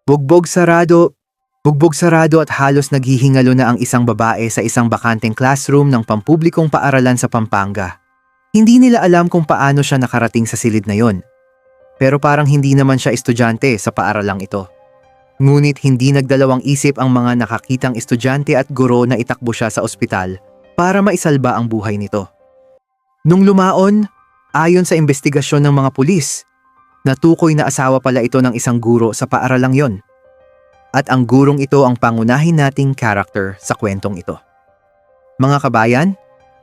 Bugbog sarado, bugbog sarado at halos naghihingalo na ang isang babae sa isang bakanteng classroom ng pampublikong paaralan sa Pampanga. Hindi nila alam kung paano siya nakarating sa silid na yon. Pero parang hindi naman siya estudyante sa paaralang ito. Ngunit hindi nagdalawang isip ang mga nakakitang estudyante at guro na itakbo siya sa ospital para maisalba ang buhay nito. Nung lumaon, ayon sa investigasyon ng mga pulis, natukoy na asawa pala ito ng isang guro sa paaralang yon. At ang gurong ito ang pangunahin nating character sa kwentong ito. Mga kabayan,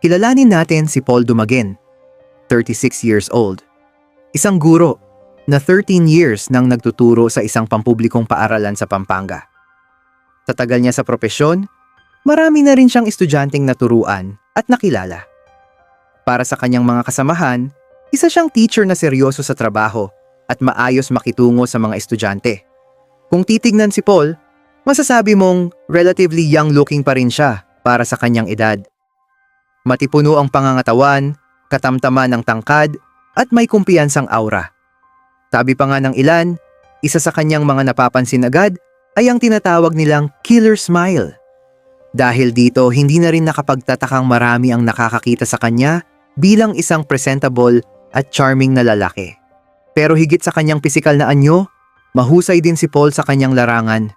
kilalanin natin si Paul Dumaguin, 36 years old. Isang guro na 13 years nang nagtuturo sa isang pampublikong paaralan sa Pampanga. Sa tagal niya sa propesyon, marami na rin siyang estudyanteng naturuan at nakilala. Para sa kanyang mga kasamahan, isa siyang teacher na seryoso sa trabaho at maayos makitungo sa mga estudyante. Kung titignan si Paul, masasabi mong relatively young looking pa rin siya para sa kanyang edad. Matipuno ang pangangatawan, katamtaman ng tangkad, at may kumpiyansang aura. Sabi pa nga ng ilan, isa sa kanyang mga napapansin agad ay ang tinatawag nilang killer smile. Dahil dito, hindi na rin nakapagtatakang marami ang nakakakita sa kanya bilang isang presentable at charming na lalaki. Pero higit sa kanyang pisikal na anyo, mahusay din si Paul sa kanyang larangan.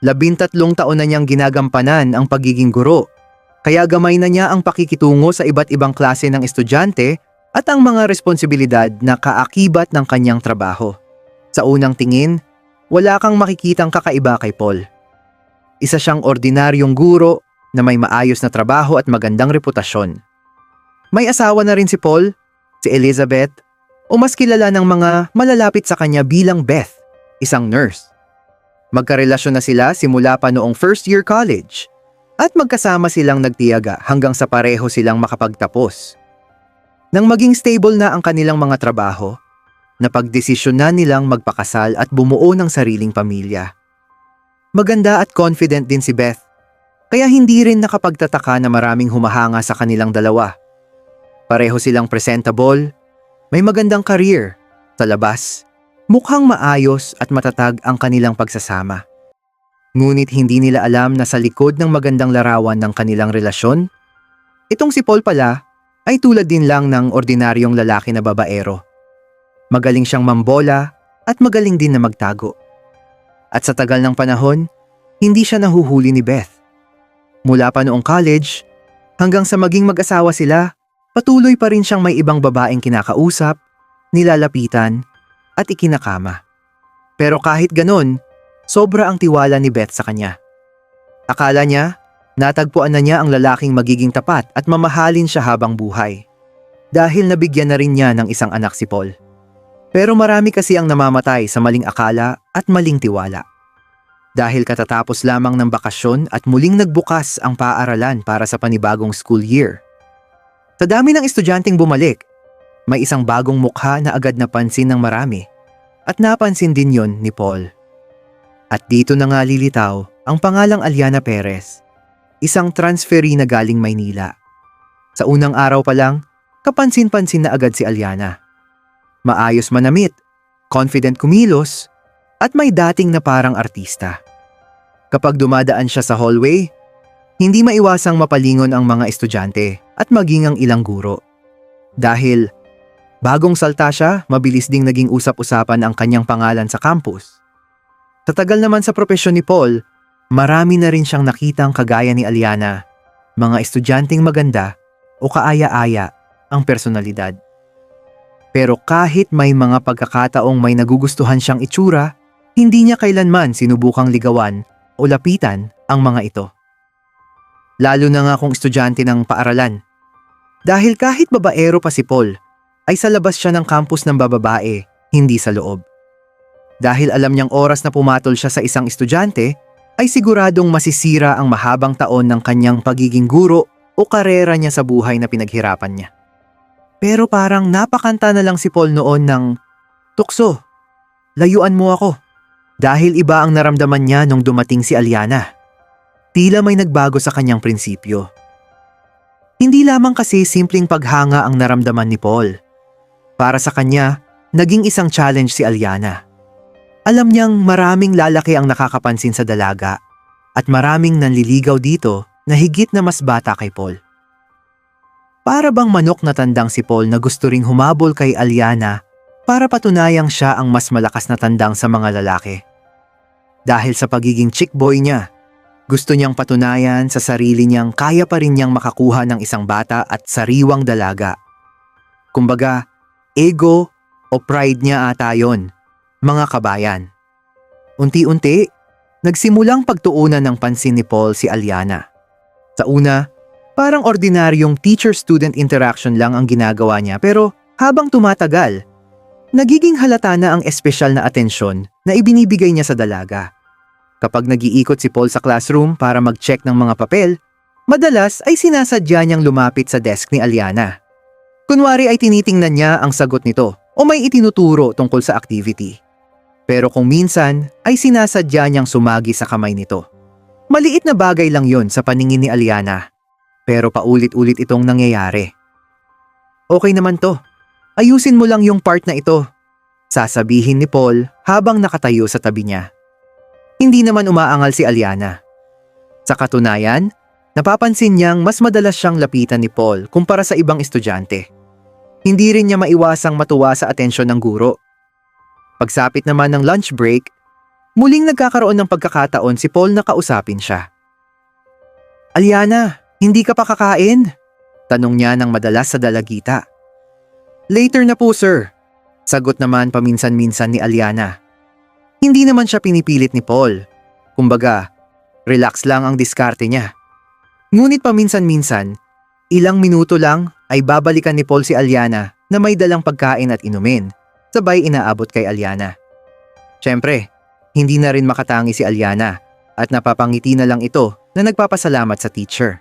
13 taon na niyang ginagampanan ang pagiging guro, kaya gamay na niya ang pakikitungo sa iba't ibang klase ng estudyante at ang mga responsibilidad na kaakibat ng kanyang trabaho. Sa unang tingin, wala kang makikitang kakaiba kay Paul. Isa siyang ordinaryong guro na may maayos na trabaho at magandang reputasyon. May asawa na rin si Paul, si Elizabeth, o mas kilala ng mga malalapit sa kanya bilang Beth, isang nurse. Magkarelasyon na sila simula pa noong first year college at magkasama silang nagtiyaga hanggang sa pareho silang makapagtapos. Nang maging stable na ang kanilang mga trabaho, napagdesisyon na nilang magpakasal at bumuo ng sariling pamilya. Maganda at confident din si Beth, kaya hindi rin nakapagtataka na maraming humahanga sa kanilang dalawa. Pareho silang presentable, may magandang career, sa labas, mukhang maayos at matatag ang kanilang pagsasama. Ngunit hindi nila alam na sa likod ng magandang larawan ng kanilang relasyon, itong si Paul pala ay tulad din lang ng ordinaryong lalaki na babaero. Magaling siyang mambola at magaling din na magtago. At sa tagal ng panahon, hindi siya nahuhuli ni Beth. Mula pa noong college, hanggang sa maging mag-asawa sila, patuloy pa rin siyang may ibang babaeng kinakausap, nilalapitan, at ikinakama. Pero kahit ganon, sobra ang tiwala ni Beth sa kanya. Akala niya, natagpuan na niya ang lalaking magiging tapat at mamahalin siya habang buhay. Dahil nabigyan na rin niya ng isang anak si Paul. Pero marami kasi ang namamatay sa maling akala at maling tiwala. Dahil katatapos lamang ng bakasyon at muling nagbukas ang paaralan para sa panibagong school year. Sa dami ng estudyanteng bumalik, may isang bagong mukha na agad napansin ng marami. At napansin din yon ni Paul. At dito na nga lilitaw ang pangalang Aliana Perez, isang transferee na galing Maynila. Sa unang araw pa lang, kapansin-pansin na agad si Aliana. Maayos manamit, confident kumilos, at may dating na parang artista. Kapag dumadaan siya sa hallway, hindi maiwasang mapalingon ang mga estudyante at maging ang ilang guro. Dahil bagong salta siya, mabilis ding naging usap-usapan ang kanyang pangalan sa campus. Sa tagal naman sa propesyon ni Paul, marami na rin siyang nakitang kagaya ni Aliana, mga estudyanteng maganda o kaaya-aya ang personalidad. Pero kahit may mga pagkakataong may nagugustuhan siyang itsura, hindi niya kailanman sinubukang ligawan o lapitan ang mga ito. Lalo na nga kung estudyante ng paaralan. Dahil kahit babaero pa si Paul, ay sa labas siya ng campus ng bababae, hindi sa loob. Dahil alam niyang oras na pumatol siya sa isang estudyante, ay siguradong masisira ang mahabang taon ng kanyang pagiging guro o karera niya sa buhay na pinaghirapan niya. Pero parang napakanta na lang si Paul noon ng, "Tukso, layuan mo ako." Dahil iba ang naramdaman niya nung dumating si Aliana. Tila may nagbago sa kanyang prinsipyo. Hindi lamang kasi simpleng paghanga ang naramdaman ni Paul. Para sa kanya, naging isang challenge si Aliana. Alam niyang maraming lalaki ang nakakapansin sa dalaga at maraming nanliligaw dito na higit na mas bata kay Paul. Para bang manok na tandang si Paul na gusto ring humabol kay Aliana para patunayang siya ang mas malakas na tandang sa mga lalaki. Dahil sa pagiging chick boy niya, gusto niyang patunayan sa sarili niyang kaya pa rin niyang makakuha ng isang bata at sariwang dalaga. Kumbaga, ego o pride niya ata yun, mga kabayan. Unti-unti, nagsimulang pagtuunan ng pansin ni Paul si Aliana. Sa una, parang ordinaryong teacher-student interaction lang ang ginagawa niya pero habang tumatagal, nagiging halata na ang espesyal na atensyon na ibinibigay niya sa dalaga. Kapag nag-iikot si Paul sa classroom para mag-check ng mga papel, madalas ay sinasadya niyang lumapit sa desk ni Aliana. Kunwari ay tinitingnan niya ang sagot nito o may itinuturo tungkol sa activity. Pero kung minsan ay sinasadya niyang sumagi sa kamay nito. Maliit na bagay lang yon sa paningin ni Aliana. Pero paulit-ulit itong nangyayari. Okay naman to. Ayusin mo lang yung part na ito. Sasabihin ni Paul habang nakatayo sa tabi niya. Hindi naman umaangal si Aliana. Sa katunayan, napapansin niyang mas madalas siyang lapitan ni Paul kumpara sa ibang estudyante. Hindi rin niya maiwasang matuwa sa atensyon ng guro. Pagsapit naman ng lunch break, muling nagkakaroon ng pagkakataon si Paul na kausapin siya. Aliana, hindi ka pa kakain? Tanong niya ng madalas sa dalagita. Later na po sir. Sagot naman paminsan-minsan ni Aliana. Hindi naman siya pinipilit ni Paul. Kumbaga, relax lang ang diskarte niya. Ngunit paminsan-minsan, ilang minuto lang ay babalikan ni Paul si Aliana na may dalang pagkain at inumin, sabay inaabot kay Aliana. Siyempre, hindi na rin makatangi si Aliana at napapangiti na lang ito na nagpapasalamat sa teacher.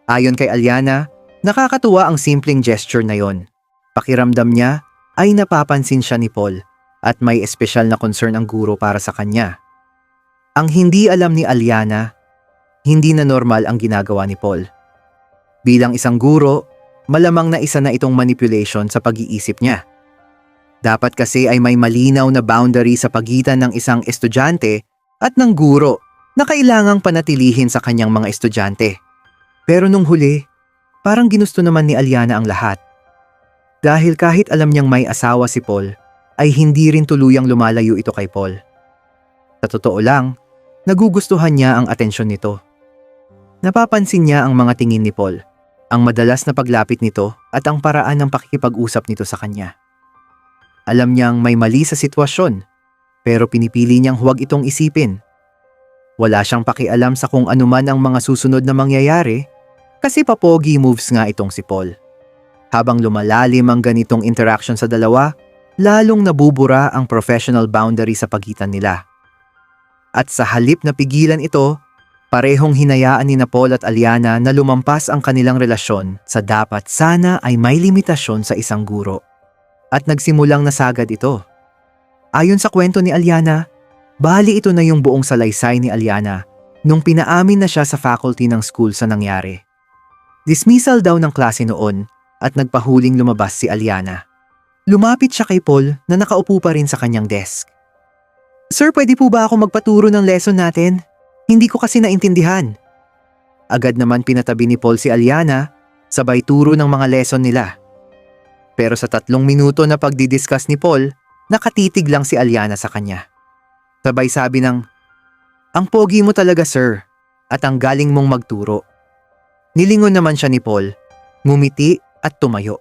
Ayon kay Aliana, nakakatuwa ang simpleng gesture na yon. Pakiramdam niya ay napapansin siya ni Paul at may espesyal na concern ang guro para sa kanya. Ang hindi alam ni Aliana, hindi na normal ang ginagawa ni Paul. Bilang isang guro, malamang na isa na itong manipulation sa pag-iisip niya. Dapat kasi ay may malinaw na boundary sa pagitan ng isang estudyante at ng guro na kailangang panatilihin sa kanyang mga estudyante. Pero nung huli, parang ginusto naman ni Aliana ang lahat. Dahil kahit alam niyang may asawa si Paul, ay hindi rin tuluyang lumalayo ito kay Paul. Sa totoo lang, nagugustuhan niya ang atensyon nito. Napapansin niya ang mga tingin ni Paul, ang madalas na paglapit nito at ang paraan ng pakikipag-usap nito sa kanya. Alam niyang may mali sa sitwasyon, pero pinipili niyang huwag itong isipin. Wala siyang pakialam sa kung anuman ang mga susunod na mangyayari, kasi papogi moves nga itong si Paul. Habang lumalalim ang ganitong interaction sa dalawa, lalong nabubura ang professional boundary sa pagitan nila. At sa halip na pigilan ito, parehong hinayaan ni Paul at Aliana na lumampas ang kanilang relasyon sa dapat sana ay may limitasyon sa isang guro. At nagsimulang nasagad ito. Ayon sa kwento ni Aliana, bali ito na yung buong salaysay ni Aliana nung pinaamin na siya sa faculty ng school sa nangyari. Dismissal daw ng klase noon at nagpahuling lumabas si Aliana. Lumapit siya kay Paul na nakaupo pa rin sa kanyang desk. Sir, pwede po ba ako magpaturo ng lesson natin? Hindi ko kasi naintindihan. Agad naman pinatabi ni Paul si Aliana, sabay turo ng mga lesson nila. Pero sa 3 minuto na pagdidiscuss ni Paul, nakatitig lang si Aliana sa kanya. Sabay sabi ng, "Ang pogi mo talaga sir, at ang galing mong magturo." Nilingon naman siya ni Paul, ngumiti at tumayo.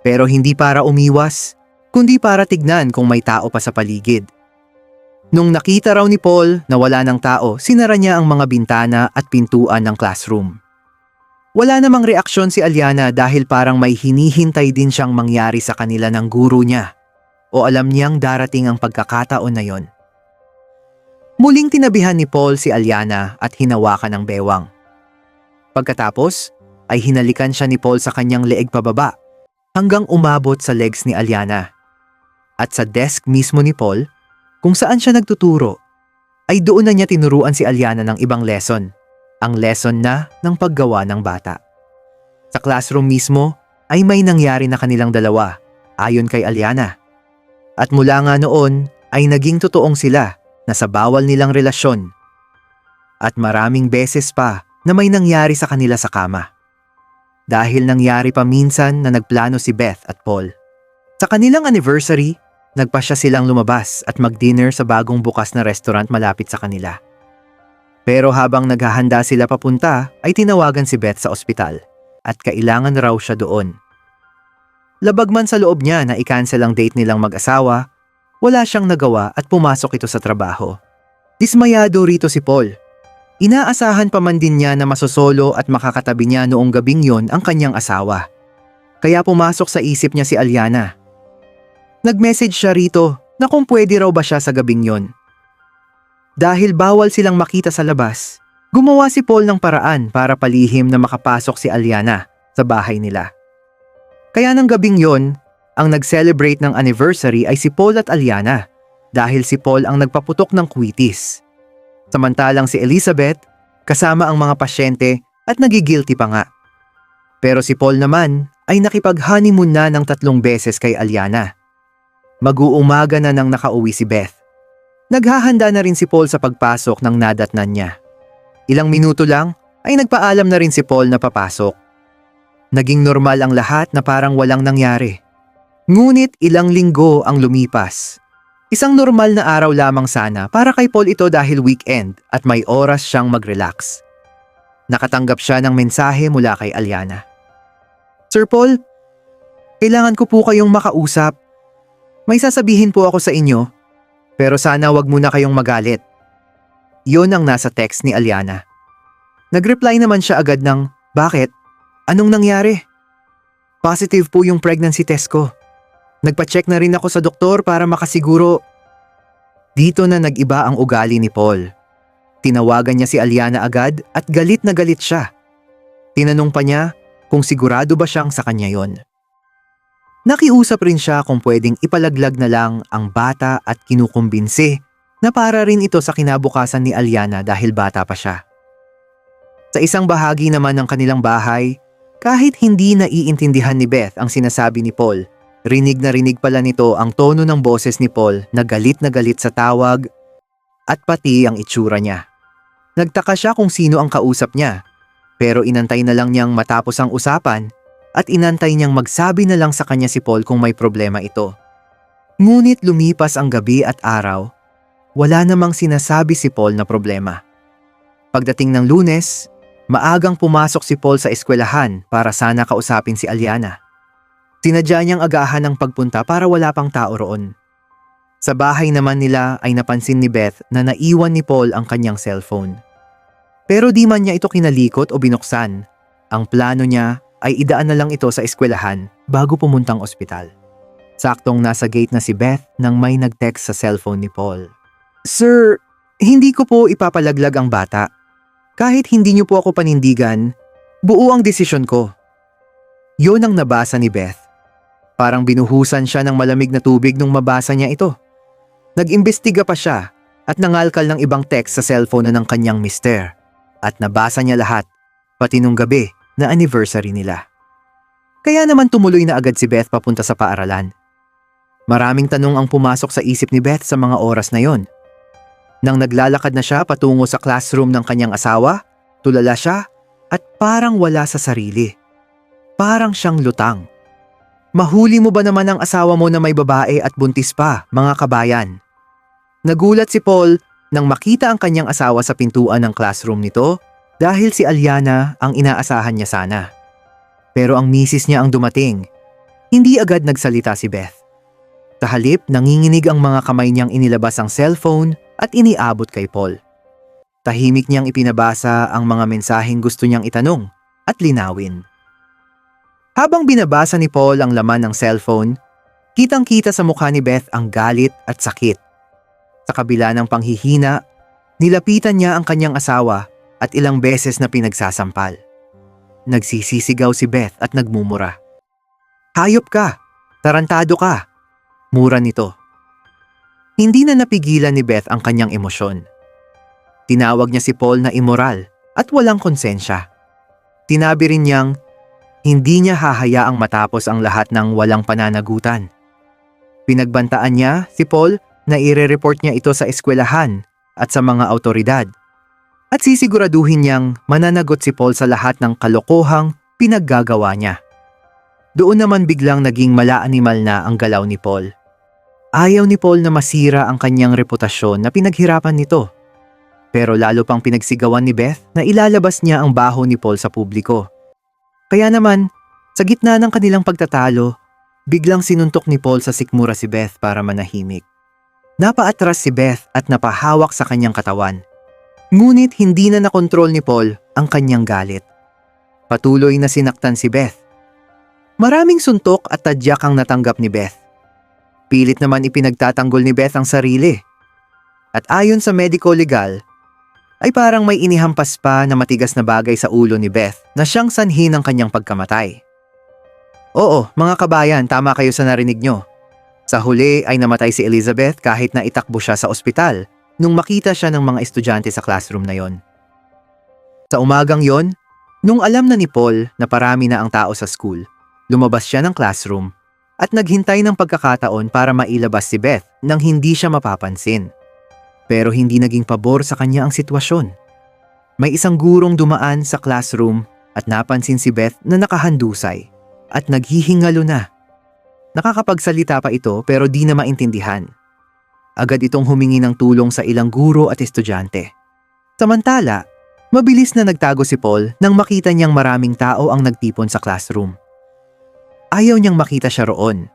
Pero hindi para umiwas, kundi para tignan kung may tao pa sa paligid. Nung nakita raw ni Paul na wala ng tao, sinara niya ang mga bintana at pintuan ng classroom. Wala namang reaksyon si Aliana dahil parang may hinihintay din siyang mangyari sa kanila ng guro niya o alam niyang darating ang pagkakataon na yon. Muling tinabihan ni Paul si Aliana at hinawakan ng bewang. Pagkatapos ay hinalikan siya ni Paul sa kanyang leeg pababa hanggang umabot sa legs ni Aliana. At sa desk mismo ni Paul, kung saan siya nagtuturo, ay doon na niya tinuruan si Aliana ng ibang lesson, ang lesson na ng paggawa ng bata. Sa classroom mismo ay may nangyari na kanilang dalawa, ayon kay Aliana. At mula nga noon ay naging totoong sila na sa bawal nilang relasyon. At maraming beses pa na may nangyari sa kanila sa kama. Dahil nangyari pa minsan na nagplano si Beth at Paul. Sa kanilang anniversary, nagpasya silang lumabas at mag-dinner sa bagong bukas na restaurant malapit sa kanila. Pero habang naghahanda sila papunta, ay tinawagan si Beth sa ospital at kailangan raw siya doon. Labag man sa loob niya na i-cancel ang date nilang mag-asawa, wala siyang nagawa at pumasok ito sa trabaho. Dismayado rito si Paul. Inaasahan pa man din niya na masosolo at makakatabi niya noong gabing yon ang kanyang asawa. Kaya pumasok sa isip niya si Aliana. Nag-message siya rito na kung pwede raw ba siya sa gabing yon. Dahil bawal silang makita sa labas, gumawa si Paul ng paraan para palihim na makapasok si Aliana sa bahay nila. Kaya ng gabing yon, ang nag-celebrate ng anniversary ay si Paul at Aliana dahil si Paul ang nagpaputok ng kwitis. Samantalang si Elizabeth, kasama ang mga pasyente at nagigilty pa nga. Pero si Paul naman ay nakipag-honeymoon na ng 3 beses kay Aliana. Mag-uumaga na nang nakauwi si Beth. Naghahanda na rin si Paul sa pagpasok ng nadatnan niya. Ilang minuto lang ay nagpaalam na rin si Paul na papasok. Naging normal ang lahat na parang walang nangyari. Ngunit ilang linggo ang lumipas. Isang normal na araw lamang sana para kay Paul ito dahil weekend at may oras siyang mag-relax. Nakatanggap siya ng mensahe mula kay Aliana. Sir Paul, kailangan ko po kayong makausap. May sasabihin po ako sa inyo, pero sana wag muna kayong magalit. Yon ang nasa text ni Aliana. Nag-reply naman siya agad ng, bakit? Anong nangyari? Positive po yung pregnancy test ko. Nagpa-check na rin ako sa doktor para makasiguro. Dito na nag-iba ang ugali ni Paul. Tinawagan niya si Aliana agad at galit na galit siya. Tinanong pa niya kung sigurado ba siyang sa kanya yon. Nakiusap rin siya kung pwedeng ipalaglag na lang ang bata at kinukumbinsi na para rin ito sa kinabukasan ni Aliana dahil bata pa siya. Sa isang bahagi naman ng kanilang bahay, kahit hindi naiintindihan ni Beth ang sinasabi ni Paul, rinig na rinig pala nito ang tono ng boses ni Paul na galit sa tawag at pati ang itsura niya. Nagtaka siya kung sino ang kausap niya, pero inantay na lang niyang matapos ang usapan at inantay niyang magsabi na lang sa kanya si Paul kung may problema ito. Ngunit lumipas ang gabi at araw, wala namang sinasabi si Paul na problema. Pagdating ng Lunes, maagang pumasok si Paul sa eskwelahan para sana kausapin si Aliana. Sinadya niyang agahan ang pagpunta para wala pang tao roon. Sa bahay naman nila ay napansin ni Beth na naiwan ni Paul ang kanyang cellphone. Pero di man niya ito kinalikot o binuksan. Ang plano niya ay idaan na lang ito sa eskwelahan bago pumuntang ospital. Saktong nasa gate na si Beth nang may nag-text sa cellphone ni Paul. Sir, hindi ko po ipapalaglag ang bata. Kahit hindi niyo po ako panindigan, buo ang desisyon ko. Yon ang nabasa ni Beth. Parang binuhusan siya ng malamig na tubig nung mabasa niya ito. Nag-imbestiga pa siya at nangalkal ng ibang text sa cellphone na ng kanyang mister. At nabasa niya lahat, pati nung gabi na anniversary nila. Kaya naman tumuloy na agad si Beth papunta sa paaralan. Maraming tanong ang pumasok sa isip ni Beth sa mga oras na yon. Nang naglalakad na siya patungo sa classroom ng kanyang asawa, tulala siya at parang wala sa sarili. Parang siyang lutang. Mahuli mo ba naman ang asawa mo na may babae at buntis pa, mga kabayan? Nagulat si Paul nang makita ang kanyang asawa sa pintuan ng classroom nito dahil si Aliana ang inaasahan niya sana. Pero ang misis niya ang dumating. Hindi agad nagsalita si Beth. Sa halip, nanginginig ang mga kamay niyang inilabas ang cellphone at iniabot kay Paul. Tahimik niyang ipinabasa ang mga mensaheng gusto niyang itanong at linawin. Habang binabasa ni Paul ang laman ng cellphone, kitang-kita sa mukha ni Beth ang galit at sakit. Sa kabila ng panghihina, nilapitan niya ang kanyang asawa at ilang beses na pinagsasampal. Nagsisisigaw si Beth at nagmumura. Hayop ka! Tarantado ka! Mura nito. Hindi na napigilan ni Beth ang kanyang emosyon. Tinawag niya si Paul na immoral at walang konsensya. Tinabi rin niyang hindi niya hahayaang matapos ang lahat ng walang pananagutan. Pinagbantaan niya si Paul na ire-report niya ito sa eskwelahan at sa mga awtoridad. At sisiguraduhin niyang mananagot si Paul sa lahat ng kalokohang pinaggagawa niya. Doon naman biglang naging mala-animal na ang galaw ni Paul. Ayaw ni Paul na masira ang kanyang reputasyon na pinaghirapan nito. Pero lalo pang pinagsigawan ni Beth na ilalabas niya ang baho ni Paul sa publiko. Kaya naman, sa gitna ng kanilang pagtatalo, biglang sinuntok ni Paul sa sikmura si Beth para manahimik. Napaatras si Beth at napahawak sa kanyang katawan. Ngunit hindi na nakontrol ni Paul ang kanyang galit. Patuloy na sinaktan si Beth. Maraming suntok at tadyak ang natanggap ni Beth. Pilit naman ipinagtatanggol ni Beth ang sarili. At ayon sa medico legal, ay parang may inihampas pa na matigas na bagay sa ulo ni Beth na siyang sanhi ng kanyang pagkamatay. Oo, mga kabayan, tama kayo sa narinig nyo. Sa huli ay namatay si Elizabeth kahit na itakbo siya sa ospital nung makita siya ng mga estudyante sa classroom na yon. Sa umagang yon, nung alam na ni Paul na parami na ang tao sa school, lumabas siya ng classroom at naghintay ng pagkakataon para mailabas si Beth nang hindi siya mapapansin. Pero hindi naging pabor sa kanya ang sitwasyon. May isang gurong dumaan sa classroom at napansin si Beth na nakahandusay at naghihingalo na. Nakakapagsalita pa ito pero di na maintindihan. Agad itong humingi ng tulong sa ilang guro at estudyante. Samantala, mabilis na nagtago si Paul nang makita niyang maraming tao ang nagtipon sa classroom. Ayaw niyang makita siya roon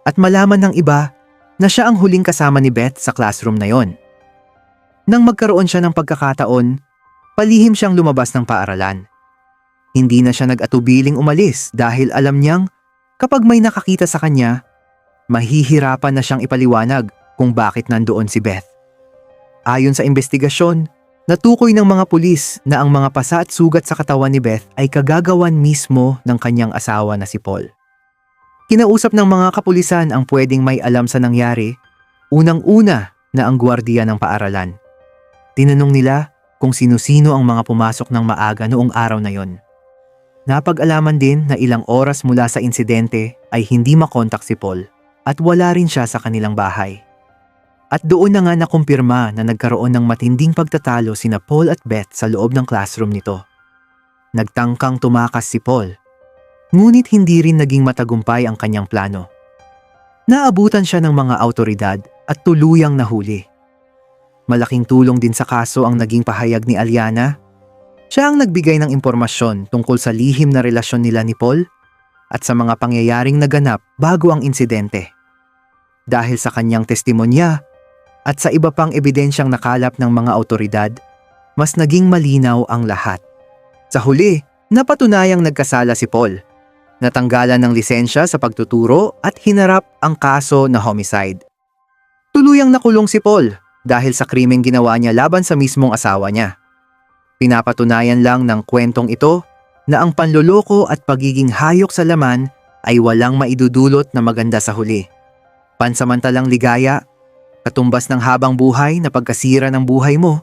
at malaman ng iba na siya ang huling kasama ni Beth sa classroom na yon. Nang magkaroon siya ng pagkakataon, palihim siyang lumabas ng paaralan. Hindi na siya nag-atubiling umalis dahil alam niyang kapag may nakakita sa kanya, mahihirapan na siyang ipaliwanag kung bakit nandoon si Beth. Ayon sa investigasyon, natukoy ng mga pulis na ang mga pasa at sugat sa katawan ni Beth ay kagagawan mismo ng kanyang asawa na si Paul. Kinausap ng mga kapulisan ang pwedeng may alam sa nangyari, unang-una na ang gwardiya ng paaralan. Tinanong nila kung sino-sino ang mga pumasok ng maaga noong araw na yon. Napag-alaman din na ilang oras mula sa insidente ay hindi makontak si Paul at wala rin siya sa kanilang bahay. At doon na nga nakumpirma na nagkaroon ng matinding pagtatalo sina Paul at Beth sa loob ng classroom nito. Nagtangkang tumakas si Paul. Ngunit hindi rin naging matagumpay ang kanyang plano. Naabutan siya ng mga awtoridad at tuluyang nahuli. Malaking tulong din sa kaso ang naging pahayag ni Aliana. Siya ang nagbigay ng impormasyon tungkol sa lihim na relasyon nila ni Paul at sa mga pangyayaring naganap bago ang insidente. Dahil sa kanyang testimonya at sa iba pang ebidensyang nakalap ng mga awtoridad, mas naging malinaw ang lahat. Sa huli, napatunayang nagkasala si Paul. Natanggalan ng lisensya sa pagtuturo at hinarap ang kaso na homicide. Tuluyang nakulong si Paul dahil sa krimeng ginawa niya laban sa mismong asawa niya. Pinapatunayan lang ng kwentong ito na ang panloloko at pagiging hayok sa laman ay walang maidudulot na maganda sa huli. Pansamantalang ligaya, katumbas ng habang buhay na pagkasira ng buhay mo